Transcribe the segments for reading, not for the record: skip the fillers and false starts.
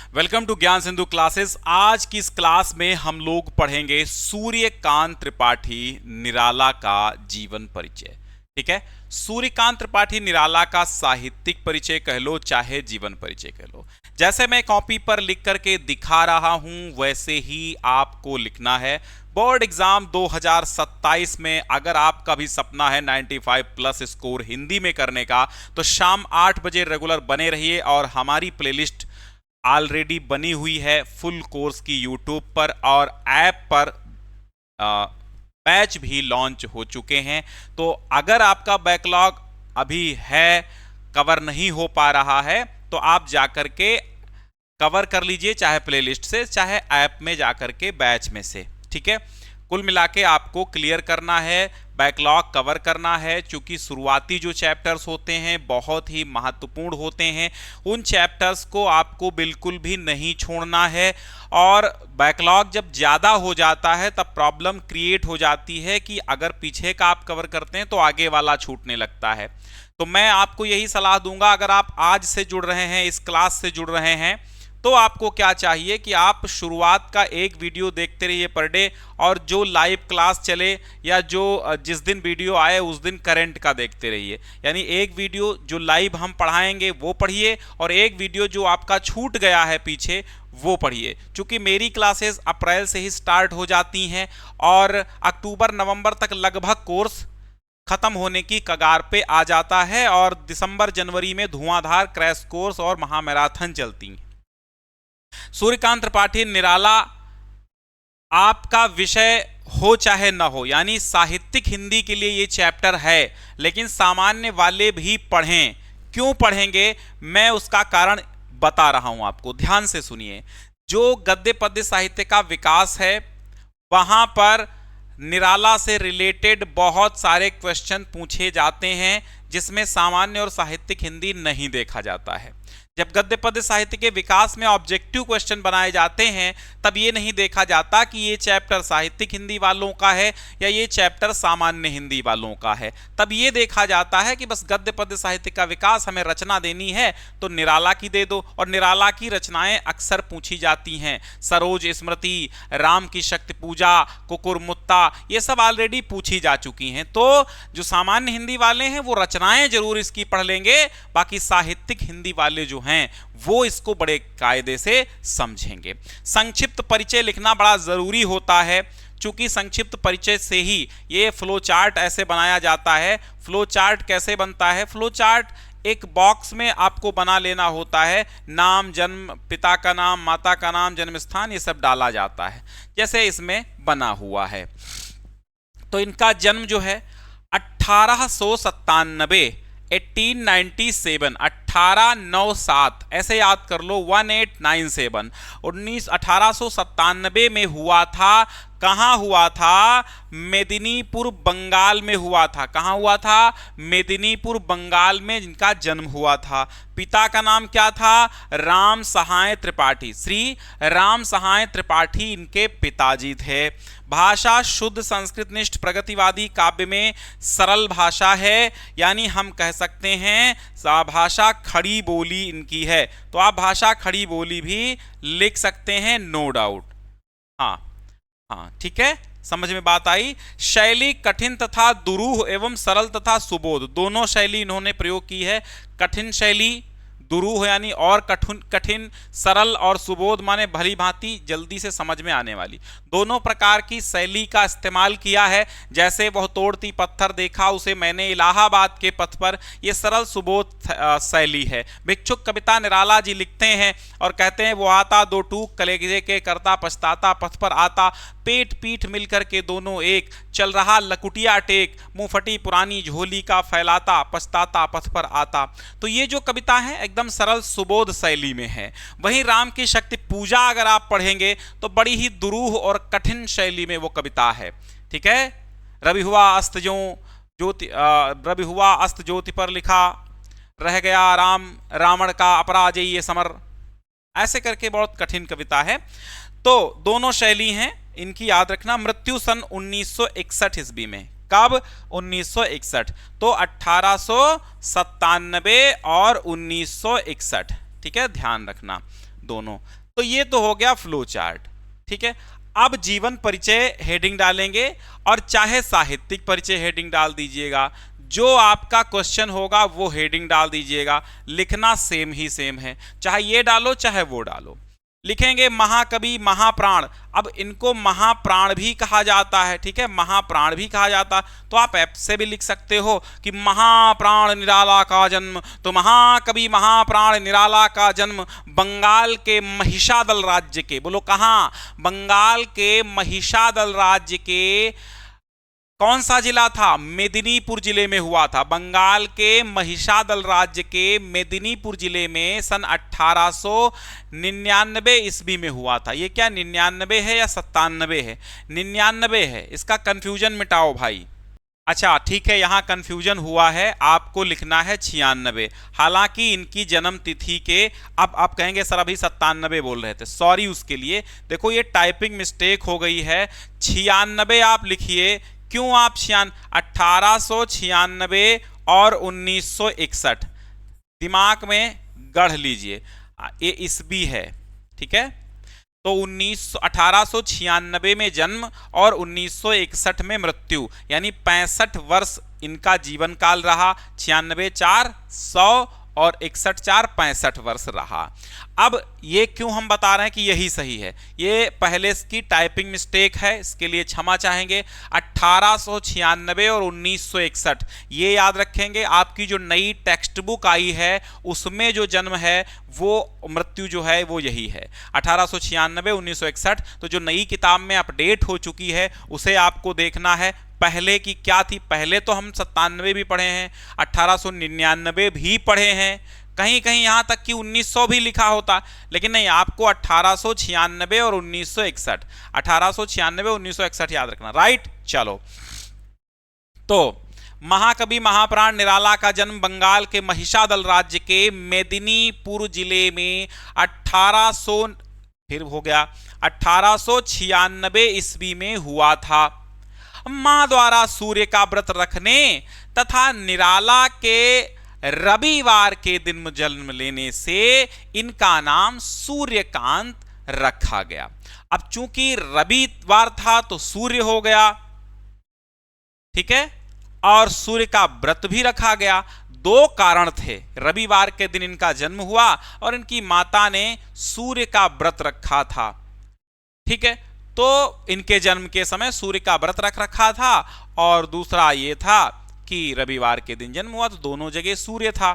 Welcome to ज्ञान Sindhu classes. आज की इस क्लास में हम लोग पढ़ेंगे सूर्यकांत त्रिपाठी निराला का जीवन परिचय। ठीक है, सूर्यकांत त्रिपाठी निराला का साहित्यिक परिचय कह लो चाहे जीवन परिचय कह लो। जैसे मैं कॉपी पर लिख करके दिखा रहा हूं वैसे ही आपको लिखना है। बोर्ड एग्जाम 2027 में अगर आपका भी सपना है 95 प्लस स्कोर हिंदी में करने का तो शाम 8 बजे रेगुलर बने रहिए। और हमारी प्लेलिस्ट ऑलरेडी बनी हुई है फुल कोर्स की यूट्यूब पर, और ऐप पर बैच भी लॉन्च हो चुके हैं। तो अगर आपका बैकलॉग अभी है, कवर नहीं हो पा रहा है, तो आप जाकर के कवर कर लीजिए, चाहे प्लेलिस्ट से चाहे ऐप में जाकर के बैच में से। ठीक है, कुल मिला के आपको क्लियर करना है, बैकलॉग कवर करना है। चूंकि शुरुआती जो चैप्टर्स होते हैं बहुत ही महत्वपूर्ण होते हैं, उन चैप्टर्स को आपको बिल्कुल भी नहीं छोड़ना है। और बैकलॉग जब ज़्यादा हो जाता है तब प्रॉब्लम क्रिएट हो जाती है कि अगर पीछे का आप कवर करते हैं तो आगे वाला छूटने लगता है। तो मैं आपको यही सलाह दूंगा, अगर आप आज से जुड़ रहे हैं, इस क्लास से जुड़ रहे हैं, तो आपको क्या चाहिए कि आप शुरुआत का एक वीडियो देखते रहिए पर डे, और जो लाइव क्लास चले या जो जिस दिन वीडियो आए उस दिन करंट का देखते रहिए। यानी एक वीडियो जो लाइव हम पढ़ाएंगे वो पढ़िए, और एक वीडियो जो आपका छूट गया है पीछे वो पढ़िए। क्योंकि मेरी क्लासेस अप्रैल से ही स्टार्ट हो जाती हैं और अक्टूबर नवंबर तक लगभग कोर्स खत्म होने की कगार पे आ जाता है, और दिसंबर जनवरी में धुआंधार क्रैश कोर्स और महामैराथन चलती हैं। सूर्यकांत त्रिपाठी निराला आपका विषय हो चाहे ना हो, यानी साहित्यिक हिंदी के लिए ये चैप्टर है, लेकिन सामान्य वाले भी पढ़ें। क्यों पढ़ेंगे मैं उसका कारण बता रहा हूं आपको, ध्यान से सुनिए। जो गद्य पद्य साहित्य का विकास है वहां पर निराला से रिलेटेड बहुत सारे क्वेश्चन पूछे जाते हैं जिसमें सामान्य और साहित्यिक हिंदी नहीं देखा जाता है। जब गद्य पद्य साहित्य के विकास में ऑब्जेक्टिव क्वेश्चन बनाए जाते हैं तब ये नहीं देखा जाता कि ये चैप्टर साहित्यिक हिंदी वालों का है या ये चैप्टर सामान्य हिंदी वालों का है। तब ये देखा जाता है कि बस गद्य पद्य साहित्य का विकास, हमें रचना देनी है तो निराला की दे दो। और निराला की रचनाएं अक्सर पूछी जाती हैं, सरोज स्मृति, राम की शक्ति पूजा, कुकुरमुत्ता, ये सब ऑलरेडी पूछी जा चुकी हैं। तो जो सामान्य हिंदी वाले हैं वो रचनाएं जरूर इसकी पढ़ लेंगे, बाकी साहित्यिक हिंदी वाले जो हैं वो इसको बड़े कायदे से समझेंगे। संक्षिप्त परिचय लिखना बड़ा जरूरी होता है, क्योंकि संक्षिप्त परिचय से ही ये फ्लो चार्ट ऐसे बनाया जाता है। फ्लो चार्ट कैसे बनता है? फ्लो चार्ट एक बॉक्स में आपको बना लेना होता है, नाम, जन्म, पिता का नाम, माता का नाम, जन्म स्थान, ये सब डाला जाता है जैसे इसमें बना हुआ है। तो इनका जन्म जो है 1897, 1897, 1897 ऐसे याद कर लो, 1897 1897 में हुआ था। कहाँ हुआ था? मेदिनीपुर बंगाल में हुआ था। कहाँ हुआ था? मेदिनीपुर बंगाल में इनका जन्म हुआ था। पिता का नाम क्या था? राम सहाय त्रिपाठी, श्री राम सहाय त्रिपाठी इनके पिताजी थे। भाषा शुद्ध संस्कृतनिष्ठ प्रगतिवादी काव्य में सरल भाषा है, यानी हम कह सकते हैं भाषा खड़ी बोली इनकी है। तो आप भाषा खड़ी बोली भी लिख सकते हैं, नो डाउट। हाँ हाँ, ठीक है, समझ में बात आई। शैली कठिन तथा दुरूह एवं सरल तथा सुबोध, दोनों शैली इन्होंने प्रयोग की है। कठिन शैली, दुरूह यानी और कठिन, सरल और सुबोध माने भली भांति जल्दी से समझ में आने वाली, दोनों प्रकार की शैली का इस्तेमाल किया है। जैसे वह तोड़ती पत्थर देखा उसे मैंने इलाहाबाद के पथ पर, ये सरल सुबोध शैली है। भिक्षुक कविता निराला जी लिखते हैं और कहते हैं, वो आता दो टूक कलेजे के करता, पछताता पथ पर आता, पेट पीठ मिलकर के दोनों एक, चल रहा लकुटिया टेक, मुंह फटी पुरानी झोली का फैलाता, पछताता पथ पर आता। तो ये जो कविता है एकदम सरल सुबोध शैली में है। वहीं राम की शक्ति पूजा अगर आप पढ़ेंगे तो बड़ी ही दुरूह और कठिन शैली में वो कविता है। ठीक है, रवि हुआ अस्त ज्योति पर लिखा, रह गया राम रावण का अपराजय समर, ऐसे करके बहुत कठिन कविता है। तो दोनों शैली हैं इनकी, याद रखना। मृत्यु सन 1961 ईस्वी में, कब? 1961। तो 1897 और 1961, ठीक है, ध्यान रखना। दोनों। तो ये तो हो गया फ्लो चार्ट। ठीक है, अब जीवन परिचय हेडिंग डालेंगे और चाहे साहित्यिक परिचय हेडिंग डाल दीजिएगा, जो आपका क्वेश्चन होगा वो हेडिंग डाल दीजिएगा। लिखना सेम ही सेम है, चाहे ये डालो चाहे वो डालो। लिखेंगे महाकवि महाप्राण, अब इनको महाप्राण भी कहा जाता है। ठीक है, महाप्राण भी कहा जाता, तो आप ऐप से भी लिख सकते हो कि महाप्राण निराला का जन्म। तो महाकवि महाप्राण निराला का जन्म बंगाल के महिषादल राज्य के, बोलो कहाँ, बंगाल के महिषादल राज्य के कौन सा जिला था, मेदिनीपुर जिले में हुआ था। बंगाल के महिषादल राज्य के मेदिनीपुर जिले में सन 1899 ईस्वी में हुआ था। ये क्या 99 है या 97 है? 99 है, इसका कंफ्यूजन मिटाओ भाई। अच्छा ठीक है, यहाँ कंफ्यूजन हुआ है, आपको लिखना है 96। हालांकि इनकी जन्म तिथि के, अब आप कहेंगे सर अभी 97 बोल रहे थे, सॉरी उसके लिए। देखो ये टाइपिंग मिस्टेक हो गई है, 96 आप लिखिए। क्यों आप 1896 और 1961 दिमाग में गढ़ लीजिए, ये ईस्वी है। ठीक है, तो 1896 में जन्म और 1961 में मृत्यु, यानी 65 वर्ष इनका जीवन काल रहा। 96 4 100 और 61 4 65 वर्ष रहा। अब ये क्यों हम बता रहे हैं कि यही सही है, ये पहले की टाइपिंग मिस्टेक है, इसके लिए क्षमा चाहेंगे। 1896 और 1961 ये याद रखेंगे। आपकी जो नई टेक्स्ट बुक आई है उसमें जो जन्म है वो मृत्यु जो है वो यही है, 1896 1961। तो जो नई किताब में अपडेट हो चुकी है उसे आपको देखना है। पहले की क्या थी, पहले तो हम 97 भी पढ़े हैं, 1899 भी पढ़े हैं, कहीं कहीं यहां तक कि 1900 भी लिखा होता, लेकिन नहीं, आपको 1896 और 1961, 1896 1961 याद रखना। राइट, चलो। तो महाकवि महाप्राण निराला का जन्म बंगाल के महिषादल राज्य के मेदिनीपुर जिले में 1896 ईस्वी में हुआ था। मां द्वारा सूर्य का व्रत रखने तथा निराला के रविवार के दिन जन्म लेने से इनका नाम सूर्यकांत रखा गया। अब चूंकि रविवार था तो सूर्य हो गया, ठीक है, और सूर्य का व्रत भी रखा गया। दो कारण थे, रविवार के दिन इनका जन्म हुआ और इनकी माता ने सूर्य का व्रत रखा था। ठीक है, तो इनके जन्म के समय सूर्य का व्रत रख रखा था, और दूसरा ये था कि रविवार के दिन जन्म हुआ, तो दोनों जगह सूर्य था,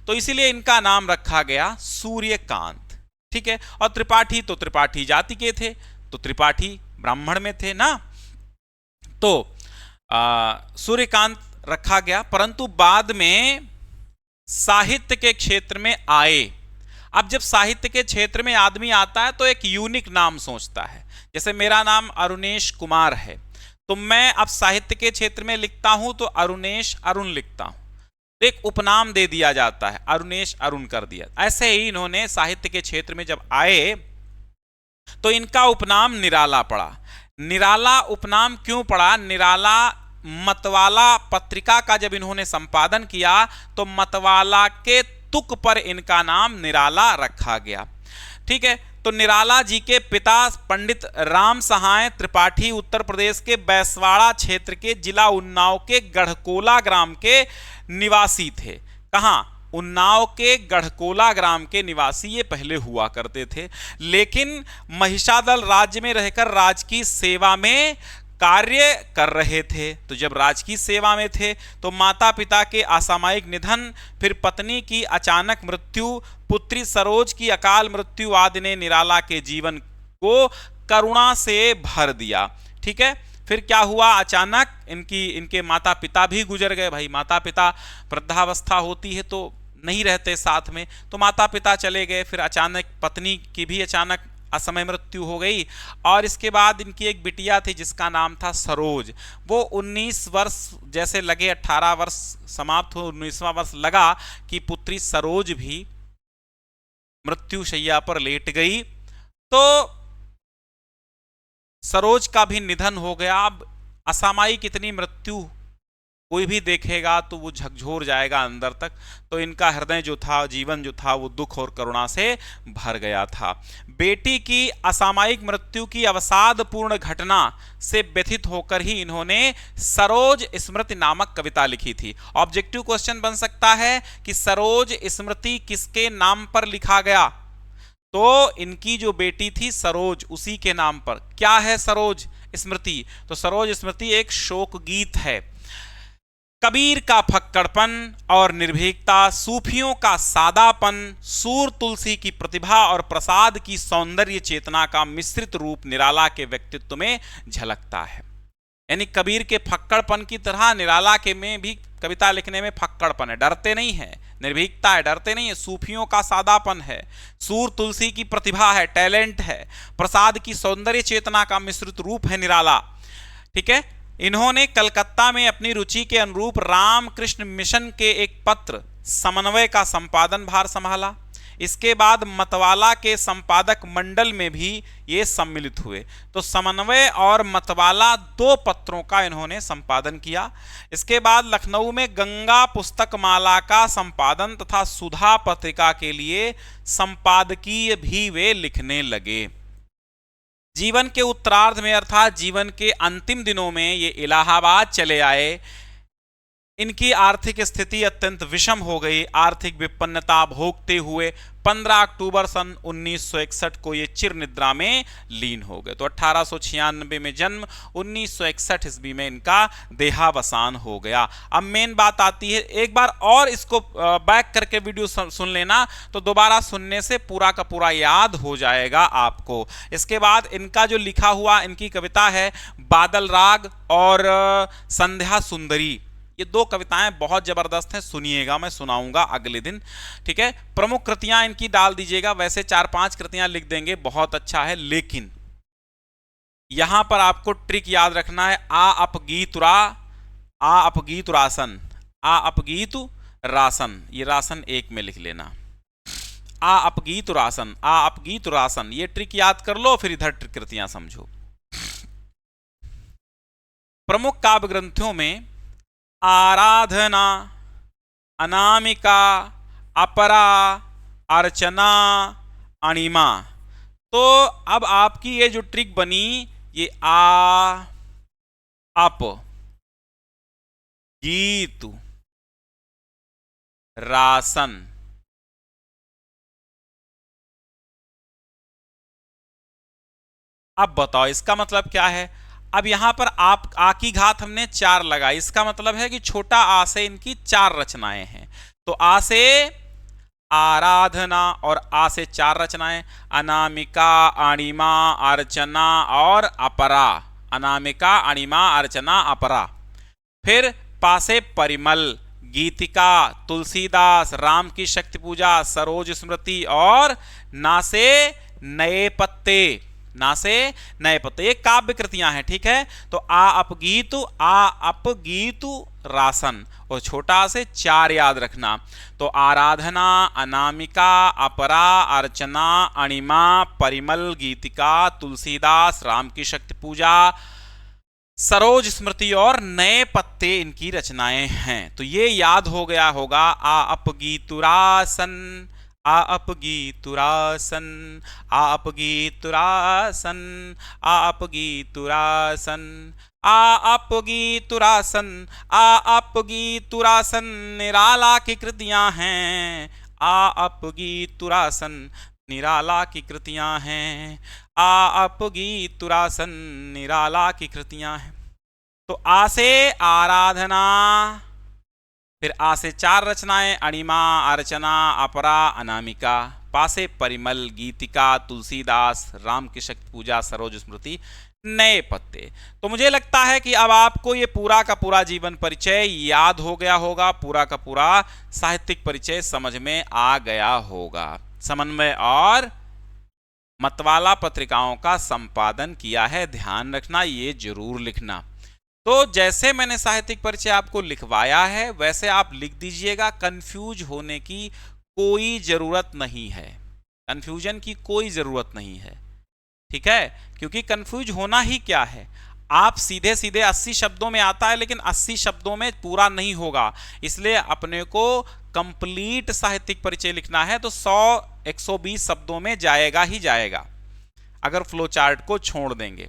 तो इसीलिए इनका नाम रखा गया सूर्यकांत। ठीक है, और त्रिपाठी तो त्रिपाठी जाति के थे, तो त्रिपाठी ब्राह्मण में थे ना, तो सूर्यकांत रखा गया। परंतु बाद में साहित्य के क्षेत्र में आए। अब जब साहित्य के क्षेत्र में आदमी आता है तो एक यूनिक नाम सोचता है। जैसे मेरा नाम अरुणेश कुमार है, तो मैं अब साहित्य के क्षेत्र में लिखता हूं तो अरुणेश अरुण लिखता हूं, तो एक उपनाम दे दिया जाता है, अरुणेश अरुण कर दिया। ऐसे ही इन्होंने साहित्य के क्षेत्र में जब आए तो इनका उपनाम निराला पड़ा। निराला उपनाम क्यों पड़ा? निराला मतवाला पत्रिका का जब इन्होंने संपादन किया तो मतवाला के तुक पर इनका नाम निराला रखा गया। ठीक है, तो निराला जी के पिता पंडित राम सहाय त्रिपाठी उत्तर प्रदेश के बैसवाड़ा क्षेत्र के जिला उन्नाव के गढ़कोला ग्राम के निवासी थे। कहां? उन्नाव के गढ़कोला ग्राम के निवासी ये पहले हुआ करते थे, लेकिन महिषादल राज्य में रहकर राजकीय सेवा में कार्य कर रहे थे। तो जब राजकीय सेवा में थे तो माता पिता के असामयिक निधन, फिर पत्नी की अचानक मृत्यु, पुत्री सरोज की अकाल मृत्यु आदि ने निराला के जीवन को करुणा से भर दिया। ठीक है, फिर क्या हुआ? अचानक इनके माता पिता भी गुजर गए। भाई माता पिता वृद्धावस्था होती है तो नहीं रहते साथ में, तो माता पिता चले गए। फिर अचानक पत्नी की भी अचानक असमय मृत्यु हो गई, और इसके बाद इनकी एक बिटिया थी जिसका नाम था सरोज। वो 19 वर्ष जैसे लगे, 18 वर्ष समाप्त हो, 19वां वर्ष लगा कि पुत्री सरोज भी मृत्यु शैया पर लेट गई, तो सरोज का भी निधन हो गया। अब असामयिक इतनी मृत्यु कोई भी देखेगा तो वो झकझोर जाएगा अंदर तक। तो इनका हृदय जो था, जीवन जो था, वो दुख और करुणा से भर गया था। बेटी की असामयिक मृत्यु की अवसादपूर्ण घटना से व्यथित होकर ही इन्होंने सरोज स्मृति नामक कविता लिखी थी। ऑब्जेक्टिव क्वेश्चन बन सकता है कि सरोज स्मृति किसके नाम पर लिखा गया? तो इनकी जो बेटी थी सरोज, उसी के नाम पर। क्या है सरोज स्मृति? तो सरोज स्मृति एक शोक गीत है। कबीर का फक्कड़पन और निर्भीकता, सूफियों का सादापन, सूर तुलसी की प्रतिभा और प्रसाद की सौंदर्य चेतना का मिश्रित रूप निराला के व्यक्तित्व में झलकता है। यानी कबीर के फक्कड़पन की तरह निराला के में भी कविता लिखने में फक्कड़पन है, डरते नहीं है, निर्भीकता है, डरते नहीं है, सूफियों का सादापन है, सूर तुलसी की प्रतिभा है, टैलेंट है, प्रसाद की सौंदर्य चेतना का मिश्रित रूप है निराला। ठीक है। इन्होंने कलकत्ता में अपनी रुचि के अनुरूप रामकृष्ण मिशन के एक पत्र समन्वय का संपादन भार संभाला। इसके बाद मतवाला के संपादक मंडल में भी ये सम्मिलित हुए। तो समन्वय और मतवाला 2 पत्रों का इन्होंने संपादन किया। इसके बाद लखनऊ में गंगा पुस्तक माला का संपादन तथा सुधा पत्रिका के लिए संपादकीय भी वे लिखने लगे। जीवन के उत्तरार्ध में अर्थात जीवन के अंतिम दिनों में ये इलाहाबाद चले आए। इनकी आर्थिक स्थिति अत्यंत विषम हो गई। आर्थिक विपन्नता भोगते हुए 15 अक्टूबर सन 1961 को ये चिर निद्रा में लीन हो गए। तो 1896 में जन्म, 1961 ईस्वी में इनका देहावसान हो गया। अब मेन बात आती है, एक बार और इसको बैक करके वीडियो सुन लेना, तो दोबारा सुनने से पूरा का पूरा याद हो जाएगा आपको। इसके बाद इनका जो लिखा हुआ इनकी कविता है बादल राग और संध्या सुंदरी, ये 2 कविताएं बहुत जबरदस्त हैं, सुनिएगा, मैं सुनाऊंगा अगले दिन। ठीक है। प्रमुख कृतियां इनकी डाल दीजिएगा, वैसे 4-5 कृतियां लिख देंगे, बहुत अच्छा है, लेकिन यहां पर आपको ट्रिक याद रखना है। आ अपगीतुरा, आ अपगीतुरासन, आ अपगीतु रासन, ये रासन एक में लिख लेना। आ अपगीतुरासन, आ अपगीतुरासन, ये ट्रिक याद कर लो, फिर इधर ट्रिक कृतियां समझो। प्रमुख काव्य ग्रंथों में आराधना, अनामिका, अपरा, अर्चना, अणिमा। तो अब आपकी ये जो ट्रिक बनी, ये आ अप गीतु रासन, अब बताओ इसका मतलब क्या है? अब यहां पर आप आ की घात हमने 4 लगाई, इसका मतलब है कि छोटा आ से इनकी 4 रचनाएं हैं। तो आ से आराधना और आ से 4 रचनाएं, अनामिका, अणिमा, अर्चना और अपरा। अनामिका, अणिमा, अर्चना, अपरा। फिर पा से परिमल, गीतिका, तुलसीदास, राम की शक्ति पूजा, सरोज स्मृति और ना से नए पत्ते, ना से नए पत्ते, ये काव्य कृतियां हैं। ठीक है। तो आ अपगीतु, आ अपगीतु रासन, और छोटा से 4 याद रखना। तो आराधना, अनामिका, अपरा, अर्चना, अणिमा, परिमल, गीतिका, तुलसीदास, राम की शक्ति पूजा, सरोज स्मृति और नए पत्ते इनकी रचनाएं हैं। तो ये याद हो गया होगा। आ अपगीतुरासन, आ अपगीतुरासन, आ अपगीतुरासन, आ अपगीतुरासन, आ अपगीतुरासन, आ अपगीतुरासन, निराला की कृतियां हैं। आ अपगीतुरासन, निराला की कृतियां हैं। आ अपगीतुरासन, निराला की कृतियां हैं। तो आ से आराधना, फिर आ से 4 रचनाएं, अणिमा, अर्चना, अपरा, अनामिका। पा से परिमल, गीतिका, तुलसीदास, राम की शक्ति पूजा, सरोज स्मृति, नए पत्ते। तो मुझे लगता है कि अब आपको ये पूरा का पूरा जीवन परिचय याद हो गया होगा, पूरा का पूरा साहित्यिक परिचय समझ में आ गया होगा। समन्वय और मतवाला पत्रिकाओं का संपादन किया है, ध्यान रखना, ये जरूर लिखना। तो जैसे मैंने साहित्यिक परिचय आपको लिखवाया है वैसे आप लिख दीजिएगा। कंफ्यूज होने की कोई जरूरत नहीं है, कंफ्यूजन की कोई जरूरत नहीं है। ठीक है। क्योंकि कंफ्यूज होना ही क्या है, आप सीधे सीधे 80 शब्दों में आता है, लेकिन 80 शब्दों में पूरा नहीं होगा, इसलिए अपने को कंप्लीट साहित्यिक परिचय लिखना है तो 100-120 शब्दों में जाएगा ही जाएगा। अगर फ्लो चार्ट को छोड़ देंगे,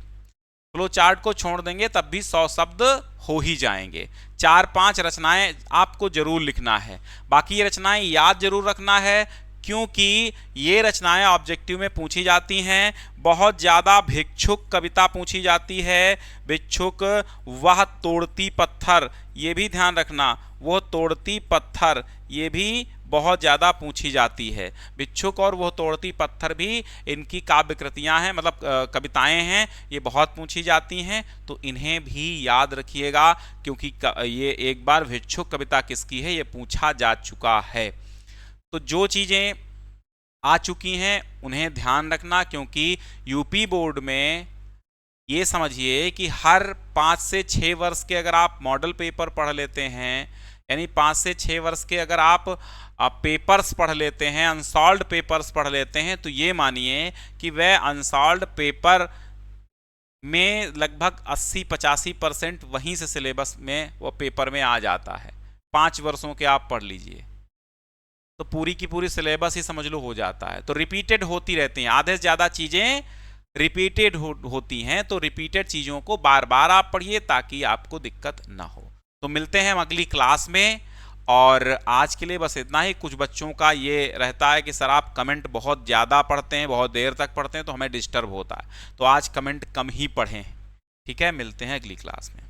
फ्लो चार्ट को छोड़ देंगे तब भी 100 शब्द हो ही जाएंगे। 4-5 रचनाएं आपको जरूर लिखना है, बाकी ये रचनाएं याद जरूर रखना है, क्योंकि ये रचनाएं ऑब्जेक्टिव में पूछी जाती हैं। बहुत ज़्यादा भिक्षुक कविता पूछी जाती है। भिक्षुक, वह तोड़ती पत्थर, ये भी ध्यान रखना, वह तोड़ती पत्थर ये भी बहुत ज़्यादा पूछी जाती है। भिक्षुक और वह तोड़ती पत्थर भी इनकी काव्य कृतियाँ हैं, मतलब कविताएं हैं, ये बहुत पूछी जाती हैं, तो इन्हें भी याद रखिएगा, क्योंकि ये एक बार भिक्षुक कविता किसकी है ये पूछा जा चुका है। तो जो चीज़ें आ चुकी हैं उन्हें ध्यान रखना, क्योंकि यूपी बोर्ड में ये समझिए कि हर 5 से 6 वर्ष के अगर आप मॉडल पेपर पढ़ लेते हैं, यानी 5 से 6 वर्ष के अगर आप पेपर्स पढ़ लेते हैं, अनसॉल्व्ड पेपर्स पढ़ लेते हैं, तो ये मानिए कि वह अनसॉल्व्ड पेपर में लगभग 80-85% वहीं से सिलेबस में वो पेपर में आ जाता है। 5 वर्षों के आप पढ़ लीजिए तो पूरी की पूरी सिलेबस ही समझ लो हो जाता है। तो रिपीटेड होती रहती हैं, आधे से ज़्यादा चीज़ें रिपीटेड होती हैं, तो रिपीटेड चीज़ों को बार बार आप पढ़िए ताकि आपको दिक्कत ना हो। तो मिलते हैं हम अगली क्लास में, और आज के लिए बस इतना ही। कुछ बच्चों का ये रहता है कि सर आप कमेंट बहुत ज़्यादा पढ़ते हैं, बहुत देर तक पढ़ते हैं, तो हमें डिस्टर्ब होता है, तो आज कमेंट कम ही पढ़ें। ठीक है, मिलते हैं अगली क्लास में।